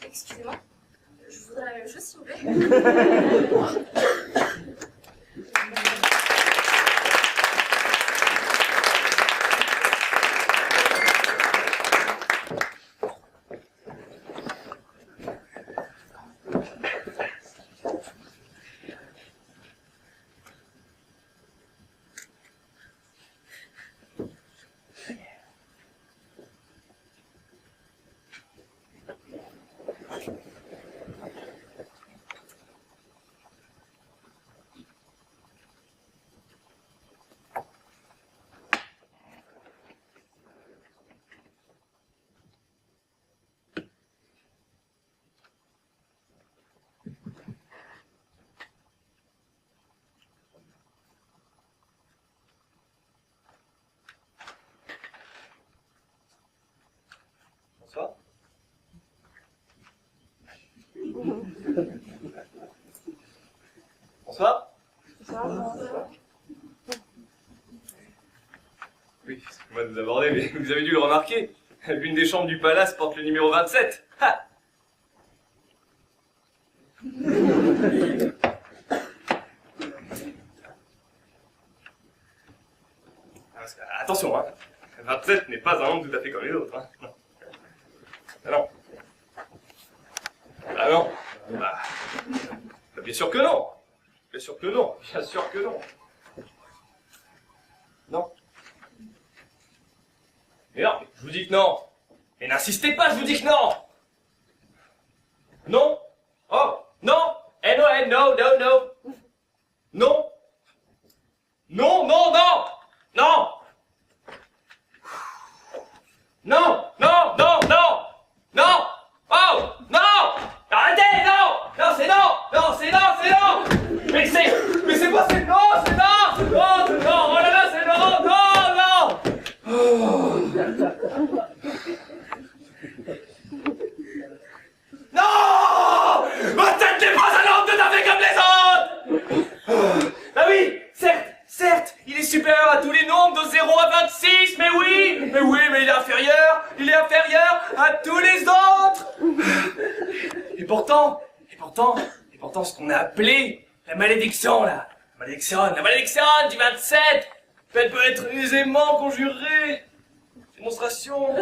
Excusez-moi, je voudrais la même chose, s'il vous plaît. Bonsoir. Bonsoir. Oui, excusez-moi de vous aborder, mais vous avez dû le remarquer. L'une des chambres du palace porte le numéro 27. Ha! Parce que, attention, hein. 27 n'est pas un nombre tout à fait comme les autres. Hein. Non. Ah non. Ah non. Bah, bien sûr que non. Bien sûr que non. Bien sûr que non. Non. Mais non, je vous dis que non. Et n'insistez pas, je vous dis que non. Non. Oh, non. N-O-N, no, no, no. Non. Non, non, non. Non. Non, non, non, non. Non. Oh, non. Arrêtez, non. Non, c'est non. Non, c'est non, c'est non. Mais c'est pas, c'est non, c'est non, c'est non, c'est non. Oh là là, c'est non, non, non. Oh. Non! Ma tête n'est pas un homme tout à fait comme les autres! Ah oui, certes, il est supérieur à tous les nombres de 0 à 26, mais oui, mais il est inférieur à tous les autres! Et pourtant, ce qu'on a appelé la malédiction, là, la malédiction du 27, elle peut être aisément conjurée. Démonstration.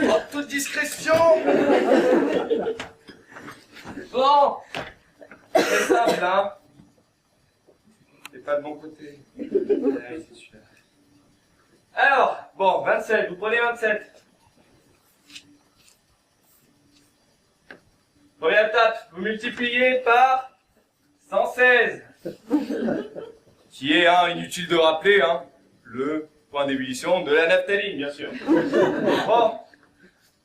En toute discrétion. Bon. C'est simple, hein. C'est pas de mon côté. Ouais, c'est celui-là. Alors, bon, 27, vous prenez 27. Première étape, vous multipliez par 116. Qui est, inutile de rappeler, le point d'ébullition de la naphtaline, bien sûr. Bon.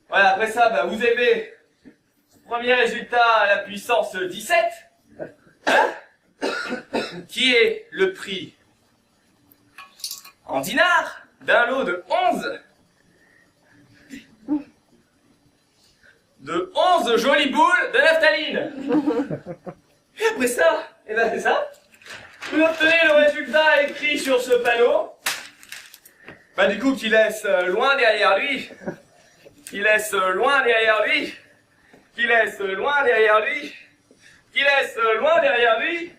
Voilà, après ça, bah, vous avez premier résultat à la puissance 17. Qui est le prix en dinars d'un lot de 11 jolies boules de naphtaline. Et après ça, et ben c'est ça. Vous obtenez le résultat écrit sur ce panneau. Bah du coup qui laisse loin derrière lui. Qui laisse loin derrière lui. Qui laisse loin derrière lui. Qui laisse loin derrière lui.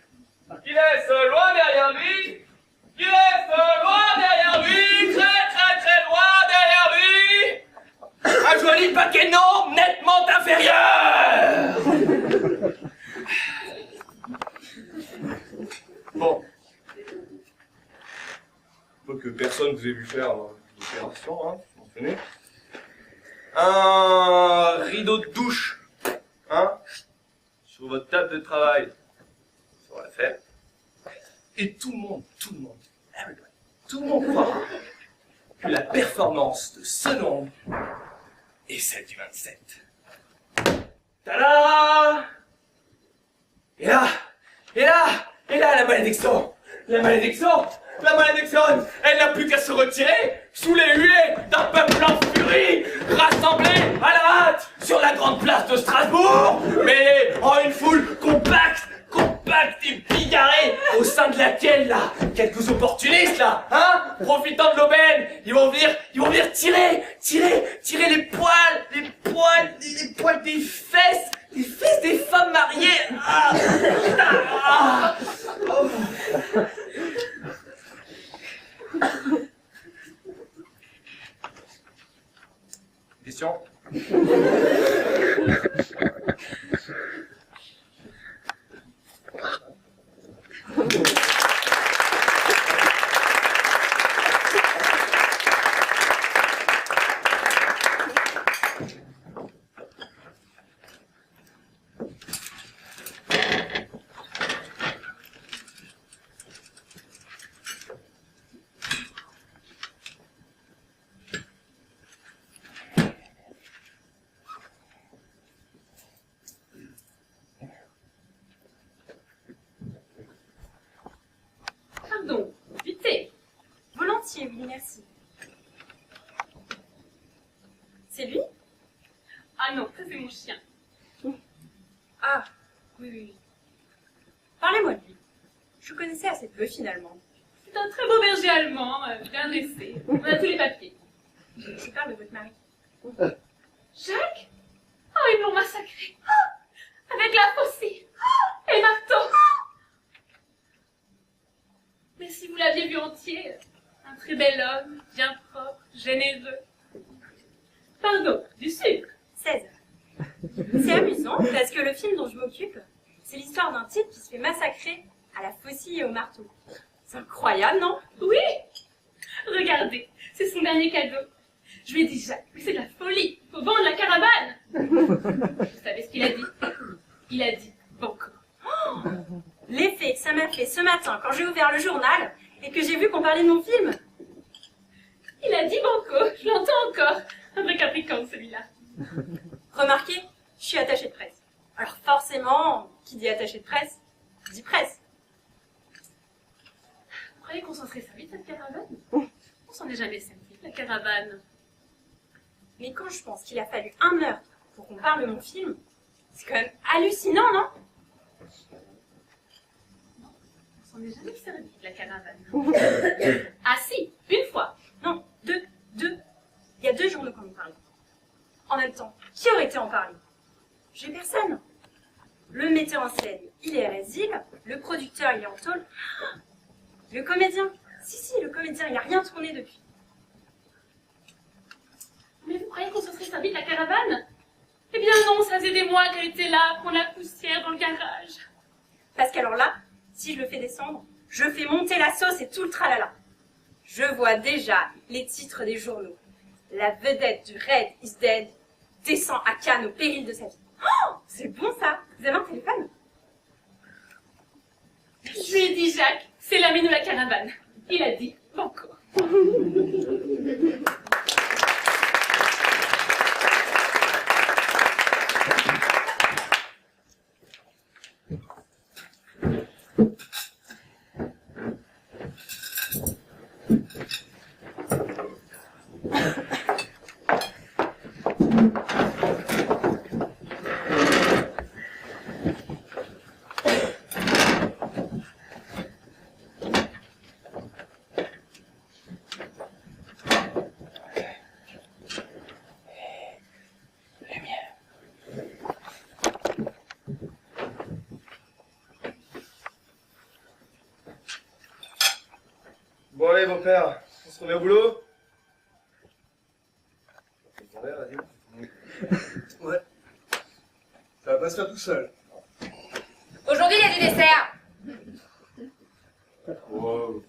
Qui laisse loin derrière lui. Qui laisse loin derrière lui. Très très très loin derrière lui. Un joli paquet de nombres nettement inférieur. que vous avez vu faire l'opération, hein, mentionné. Un rideau de douche, hein, sur votre table de travail. Ça va faire. Et tout le monde, everybody, tout le monde croit que la performance de ce nombre est celle du 27. Tada! Et là, la malédiction! La malédiction, elle n'a plus qu'à se retirer sous les huées d'un peuple en furie, rassemblé à la hâte sur la grande place de Strasbourg, mêlé en une foule compacte et bigarrée, au sein de laquelle, là, quelques opportunistes, là, hein, profitant de l'aubaine, ils vont venir tirer les poils des fesses des femmes mariées. Oh. Question? Pardon, vite. Volontiers, oui, merci. C'est lui? Ah non, ça c'est mon chien. Ah, oui. Parlez-moi de lui. Je connaissais assez peu, finalement. C'est un très beau berger allemand, bien dressé. On a tous les papiers. Je parle de votre mari. Jacques? Oh, ils l'ont massacré. Oh, avec la faucille. Oh, et le marteau. Mais si vous l'aviez vu entier, un très bel homme, bien propre, généreux. Pardon, du sucre. 16. C'est amusant, parce que le film dont je m'occupe, c'est l'histoire d'un type qui se fait massacrer à la faucille et au marteau. C'est incroyable, non? Oui. Regardez, c'est son dernier cadeau. Je lui ai dit, Jacques, mais c'est de la folie. Faut vendre la caravane. Vous savez ce qu'il a dit? Il a dit, banco. L'effet que ça m'a fait ce matin quand j'ai ouvert le journal et que j'ai vu qu'on parlait de mon film. Il a dit banco, je l'entends encore. Un vrai capricorne celui-là. Remarquez, je suis attachée de presse. Alors forcément, qui dit attaché de presse, dit presse. Vous croyez qu'on s'en serait servi de cette caravane? On s'en est jamais servi de la caravane. Mais quand je pense qu'il a fallu un meurtre pour qu'on parle de mon film, c'est quand même hallucinant, non? On s'en est jamais servi de la caravane. Ah si, une fois. Non, deux. Il y a 2 journaux qu'on nous parle. En même temps, qui aurait été en parler? J'ai personne. Le metteur en scène, il est à l'asile. Le producteur, il est en tôle. Le comédien, si, le comédien, il n'a rien tourné depuis. Mais vous croyez qu'on se serait servi de la caravane? Eh bien non, ça faisait des mois qu'elle était là, pour la poussière dans le garage. Parce qu'alors là, si je le fais descendre, je fais monter la sauce et tout le tralala. Je vois déjà les titres des journaux. La vedette du Red is dead descend à Cannes au péril de sa vie. Oh, c'est bon ça. Vous avez un téléphone? Je lui ai dit, Jacques, c'est la mine ou la caravane. Il a dit, banco. Bon allez beau-père, on se remet au boulot? Ouais. Ça va pas se faire tout seul. Aujourd'hui, il y a du dessert. Oh,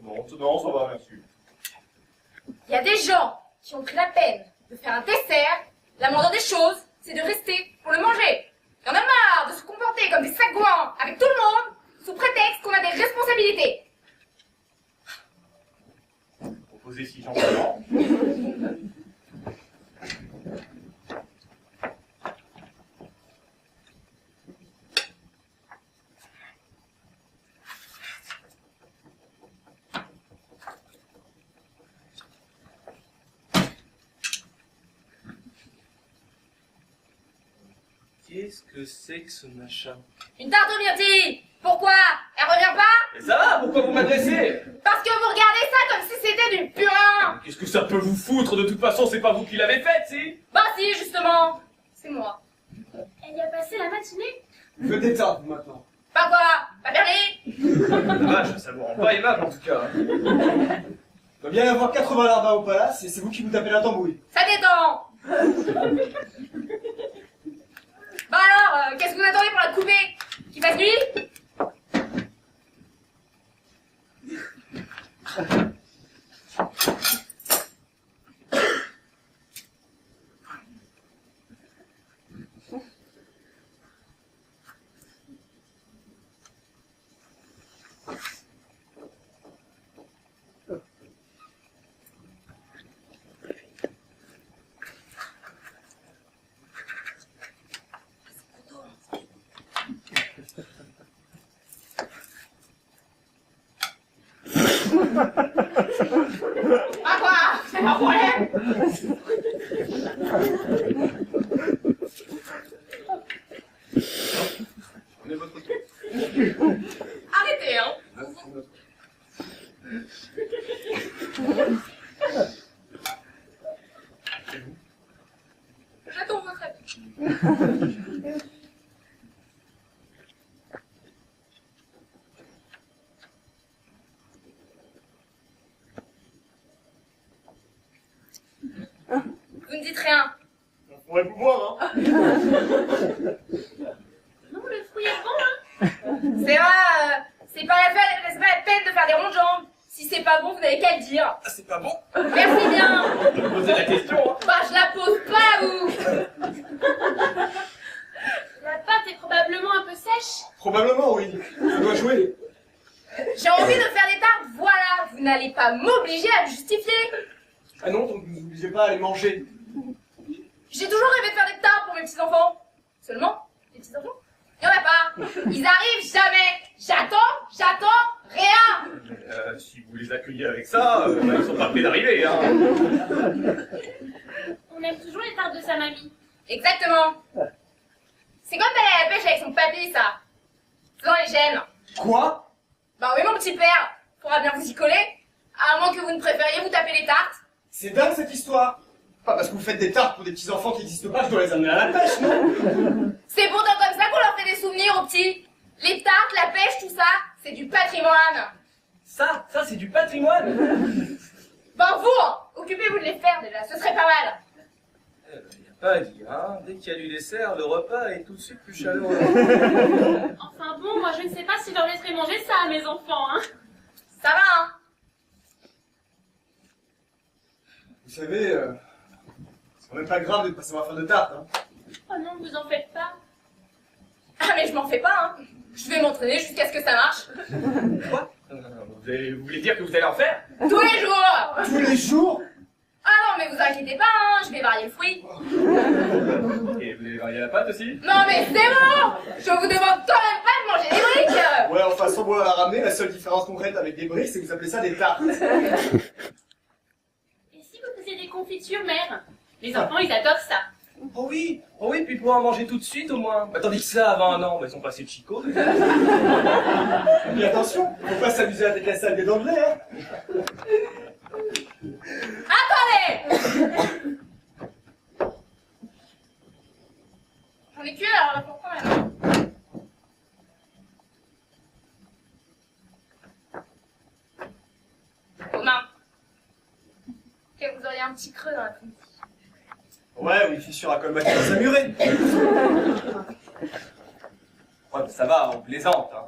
non, ça va, merci. Il y a des gens qui ont pris la peine de faire un dessert. La moindre des choses, c'est de rester pour le manger. Il y en a marre de se comporter comme des sagouins avec tout le monde, sous prétexte qu'on a des responsabilités. Proposez si gentiment. Qu'est-ce que c'est que ce machin? Une tarte aux myrtilles. Pourquoi? Elle revient pas? Mais ça va, pourquoi vous m'adressez? Parce que vous regardez ça comme si c'était du purin. Qu'est-ce que ça peut vous foutre? De toute façon, c'est pas vous qui l'avez faite, si? Bah si, justement. C'est moi. Elle y a passé la matinée. Vous faites des tartes, vous, maintenant. Pas quoi? Pas Berlé? La vache, ça vous rend pas aimable en tout cas. Hein. Il doit bien y avoir 80 larbins au palace et c'est vous qui vous tapez la tambouille. Ça détend. Bah alors, qu'est-ce que vous attendez pour la couper? Qu'il fasse nuit? Ah quoi? C'est pas un problème? Prenez votre tour. Arrêtez, hein. J'attends votre avis. Vous ne dites rien. On pourrait vous voir, hein. Non, le fruit est bon, hein. C'est vrai, c'est pas la peine de faire des ronds de jambes. Si c'est pas bon, vous n'avez qu'à le dire. Ah, c'est pas bon. Merci bien. Vous posez la question, hein. Bah, je la pose pas à vous. La pâte est probablement un peu sèche. Probablement, oui. Ça doit jouer. J'ai envie de faire des tartes, voilà. Vous n'allez pas m'obliger à me justifier. Ah non, donc vous n'obligez pas à les manger. J'ai toujours rêvé de faire des tartes pour mes petits-enfants. Seulement, les petits-enfants, il y en a pas. Ils arrivent jamais. J'attends, rien. Si vous les accueillez avec ça, ils sont pas prêts d'arriver, hein. On aime toujours les tartes de sa mamie. Exactement. C'est comme d'aller à la pêche avec son papy, ça. Faisant les gènes. Quoi? Bah oui, mon petit père. Faudra bien vous y coller. À moins que vous ne préfériez vous taper les tartes. C'est dingue cette histoire. Pas parce que vous faites des tartes pour des petits enfants qui n'existent pas, je dois les amener à la pêche, non? C'est pourtant comme ça qu'on leur fait des souvenirs aux petits. Les tartes, la pêche, tout ça, c'est du patrimoine. Ça c'est du patrimoine. Ben vous, hein, occupez-vous de les faire déjà, ce serait pas mal. Y a pas à dire, hein. Dès qu'il y a du dessert, le repas est tout de suite plus chaleureux. Enfin bon, moi je ne sais pas si je leur laisserai manger ça à mes enfants, hein. Ça va, hein? Vous savez, c'est quand même pas grave de ne pas savoir faire de tartes, hein. Oh non, vous en faites pas. Ah mais je m'en fais pas, hein. Je vais m'entraîner jusqu'à ce que ça marche. Quoi? Vous voulez dire que vous allez en faire? Tous les jours. Tous les jours? Ah non mais vous inquiétez pas, hein, je vais varier le fruit. Et vous allez varier la pâte aussi? Non mais c'est bon. Je vous demande quand même pas de manger des briques. Ouais, enfin, sans bois à ramener, la seule différence concrète avec des briques, c'est que vous appelez ça des tartes. Et si vous faisiez des confitures, mère? Les enfants, ils adorent ça. Oh oui, puis ils pourront en manger tout de suite au moins. Bah, tandis que ça, avant un an, ils sont passés de Chico. Mais attention, faut pas s'amuser avec la salle des dents de lait, hein. Attendez. J'en ai qu'une alors pourquoi maintenant? Romain, que vous auriez un petit creux dans la fille. Ouais, ou une fissure à colmater dans sa murée. Ouais, mais ça va, on plaisante. Hein.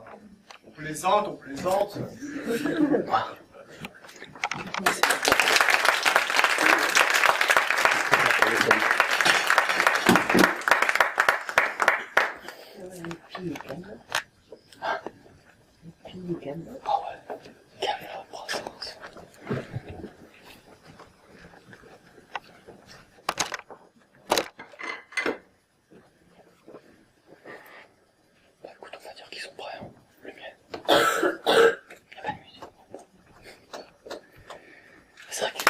On plaisante. Bah écoute, on va dire qu'ils sont prêts, hein. Lumière. Il n'y a pas de musique. C'est vrai que...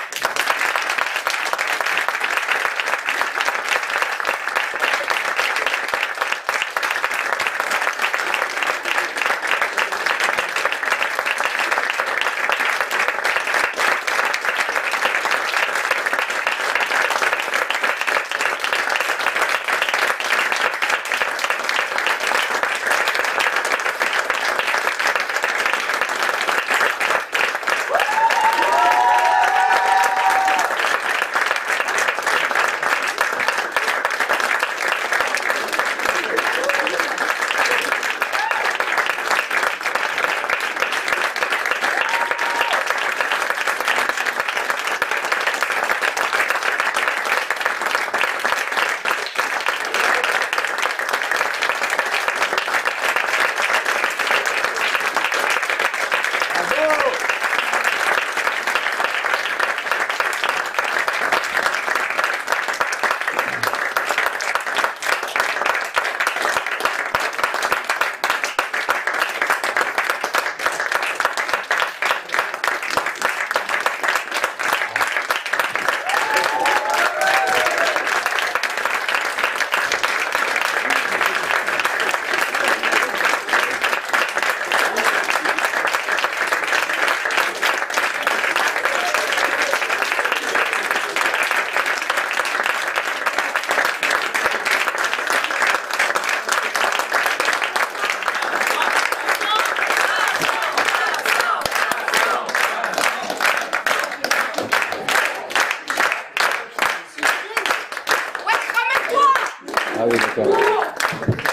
Ouais, ramène-toi! Ah oui, d'accord.